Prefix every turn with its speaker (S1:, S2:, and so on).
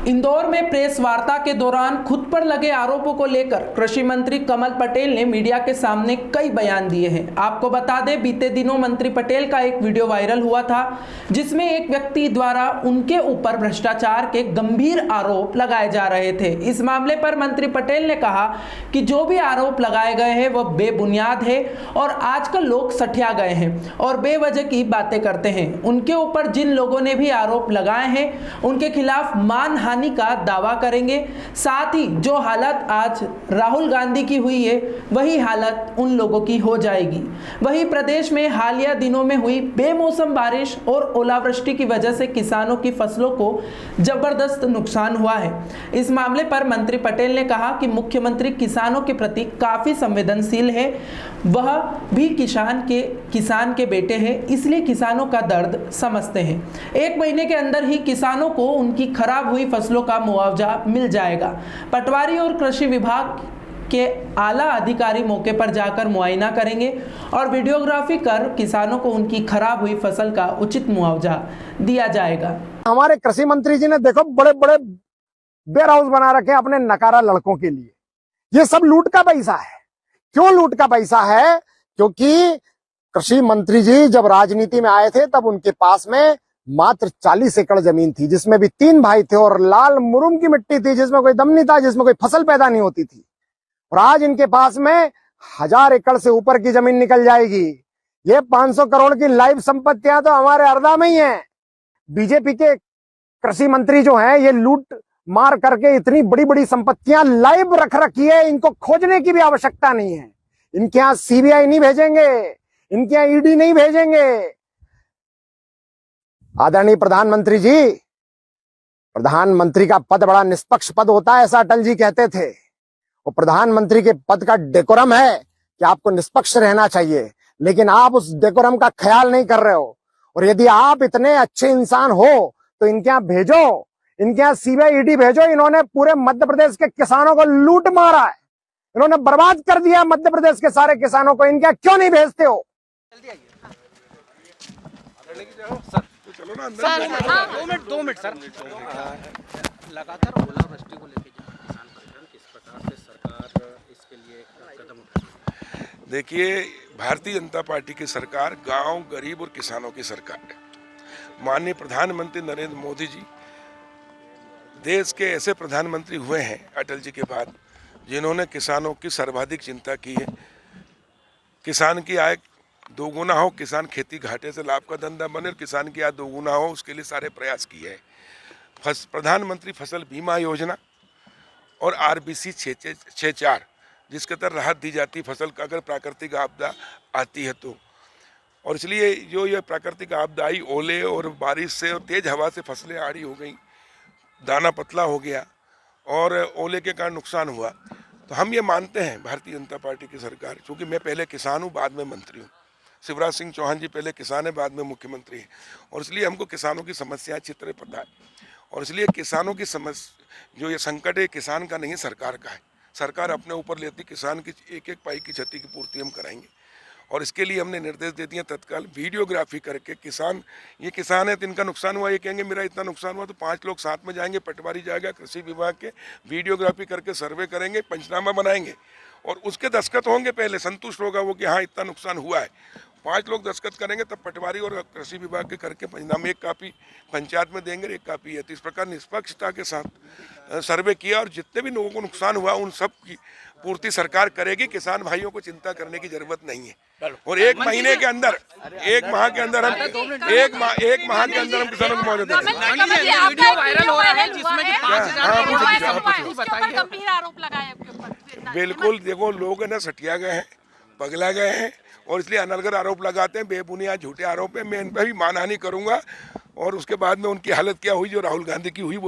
S1: इंदौर में प्रेस वार्ता के दौरान खुद पर लगे आरोपों को लेकर कृषि मंत्री कमल पटेल ने मीडिया के सामने कई बयान दिए हैं। आपको बता दें, बीते दिनों मंत्री पटेल का एक वीडियो वायरल हुआ था जिसमें एक व्यक्ति द्वारा उनके ऊपर भ्रष्टाचार के गंभीर आरोप लगाए जा रहे थे। इस मामले पर मंत्री पटेल ने कहा कि जो भी आरोप लगाए गए हैं वह बेबुनियाद है और आजकल लोग सठिया गए हैं और बेवजह की बातें करते हैं। उनके ऊपर जिन लोगों ने भी आरोप लगाए हैं उनके खिलाफ मानहानि का दावा करेंगे। साथ ही जो हालत आज राहुल गांधी की हुई है वही हालत उन लोगों की हो जाएगी। वहीं प्रदेश में हालिया दिनों में हुई बेमौसम बारिश और ओलावृष्टि की वजह से किसानों की फसलों को जबरदस्त नुकसान हुआ है। इस मामले पर मंत्री पटेल ने कहा कि मुख्यमंत्री किसानों के प्रति काफी संवेदनशील है, वह भी किसान के बेटे हैं, इसलिए किसानों का दर्द समझते हैं। 1 महीने के अंदर ही किसानों को उनकी खराब हुई फसलों का मुआवजा मिल जाएगा। पटवारी और कृषि विभाग के आला अधिकारी मौके पर जाकर मुआयना करेंगे और वीडियोग्राफी कर किसानों को उनकी खराब हुई फसल का उचित मुआवजा दिया जाएगा।
S2: हमारे कृषि मंत्री जी ने देखो बड़े बड़े वेयर हाउस बना रखे हैं अपने नकारा लड़कों के लिए। ये सब लूट का पैसा है। क्यों लूट का पैसा है? क्योंकि कृषि मंत्री जी जब राजनीति में आए थे तब उनके पास में मात्र 40 एकड़ जमीन थी, जिसमें भी 3 भाई थे और लाल मुरुम की मिट्टी थी, जिसमें कोई दम नहीं था, जिसमें कोई फसल पैदा नहीं होती थी। और आज इनके पास में 1000 एकड़ से ऊपर की जमीन निकल जाएगी। ये 500 करोड़ की लाइव संपत्तियां तो हमारे हरदा में ही हैं। बीजेपी के कृषि मंत्री जो हैं ये लूट मार करके इतनी बड़ी बड़ी संपत्तियां लाइव रख रखी है, इनको खोजने की भी आवश्यकता नहीं है। इनके यहां सीबीआई नहीं भेजेंगे, इनके यहां ईडी नहीं भेजेंगे। आदरणीय प्रधानमंत्री जी, प्रधानमंत्री का पद बड़ा निष्पक्ष पद होता है, ऐसा अटल जी कहते थे। और प्रधानमंत्री के पद का डेकोरम है कि आपको निष्पक्ष रहना चाहिए, लेकिन आप उस डेकोरम का ख्याल नहीं कर रहे हो। और यदि आप इतने अच्छे इंसान हो तो इनके यहां भेजो, इनके यहां सीबीआई ईडी भेजो। इन्होंने पूरे मध्य प्रदेश के किसानों को लूट मारा है, इन्होंने बर्बाद कर दिया मध्य प्रदेश के सारे किसानों को। इनके यहां क्यों नहीं भेजते हो?
S3: चलो ना अंदर। 2 मिनट सर। लगातार ओलावृष्टि को लेकर किसान परेशान, किस प्रकार से सरकार इसके लिए कदम उठा रही है?
S4: देखिए, भारतीय जनता पार्टी की सरकार गांव, गरीब और किसानों की सरकार है। माननीय प्रधानमंत्री नरेंद्र मोदी जी देश के ऐसे प्रधानमंत्री हुए हैं अटल जी के बाद जिन्होंने किसानों की सर्वाधिक चिंता की है। किसान की आय दोगुना हो, किसान खेती घाटे से लाभ का धंधा बने और किसान की आय दोगुना हो, उसके लिए सारे प्रयास किए हैं। प्रधानमंत्री फसल बीमा योजना और RBC 664 जिसके तहत राहत दी जाती फसल का अगर प्राकृतिक आपदा आती है तो। और इसलिए जो ये प्राकृतिक आपदा आई, ओले और बारिश से और तेज हवा से फसलें आड़ी हो गई, दाना पतला हो गया और ओले के कारण नुकसान हुआ। तो हम ये मानते हैं भारतीय जनता पार्टी की सरकार, क्योंकि मैं पहले किसान हूँ बाद में मंत्री हूँ, शिवराज सिंह चौहान जी पहले किसान है बाद में मुख्यमंत्री हैं, और इसलिए हमको किसानों की समस्याएं अच्छी तरह पता है। और इसलिए किसानों की समस्या जो ये संकट है किसान का नहीं सरकार का है। सरकार अपने ऊपर लेती, किसान की एक एक पाई की क्षति की पूर्ति हम कराएंगे। और इसके लिए हमने निर्देश दे दिए तत्काल वीडियोग्राफी करके ये किसान है तो इनका नुकसान हुआ, ये कहेंगे मेरा इतना नुकसान हुआ, तो 5 लोग साथ में जाएंगे, पटवारी जाएगा कृषि विभाग के, वीडियोग्राफी करके सर्वे करेंगे, पंचनामा बनाएंगे और उसके दस्तखत होंगे। पहले संतुष्ट होगा वो कि हाँ इतना नुकसान हुआ है, 5 लोग दस्तखत करेंगे, तब पटवारी और कृषि विभाग के करके पंचनामे 1 कापी पंचायत में देंगे, 1 कापी है। तो इस प्रकार निष्पक्षता के साथ सर्वे किया और जितने भी लोगों को नुकसान हुआ उन सब की पूर्ति सरकार करेगी। किसान भाइयों को चिंता करने की जरूरत नहीं है। और 1 महीने के अंदर, 1 माह के अंदर हम 1 माह के अंदर हम किसानों को मुआवजा देंगे।
S3: वीडियो वायरल हो रहा है जिसमें कि 5000
S5: गंभीर आरोप लगाए आपके ऊपर।
S4: बिल्कुल, देखो लोग है ना सटिया गए हैं, पगला गए हैं और इसलिए अनर्गल आरोप लगाते हैं, बेबुनियाद झूठे आरोप है। मैं इन पर भी मानहानि करूंगा और उसके बाद में उनकी हालत क्या हुई जो राहुल गांधी की हुई वो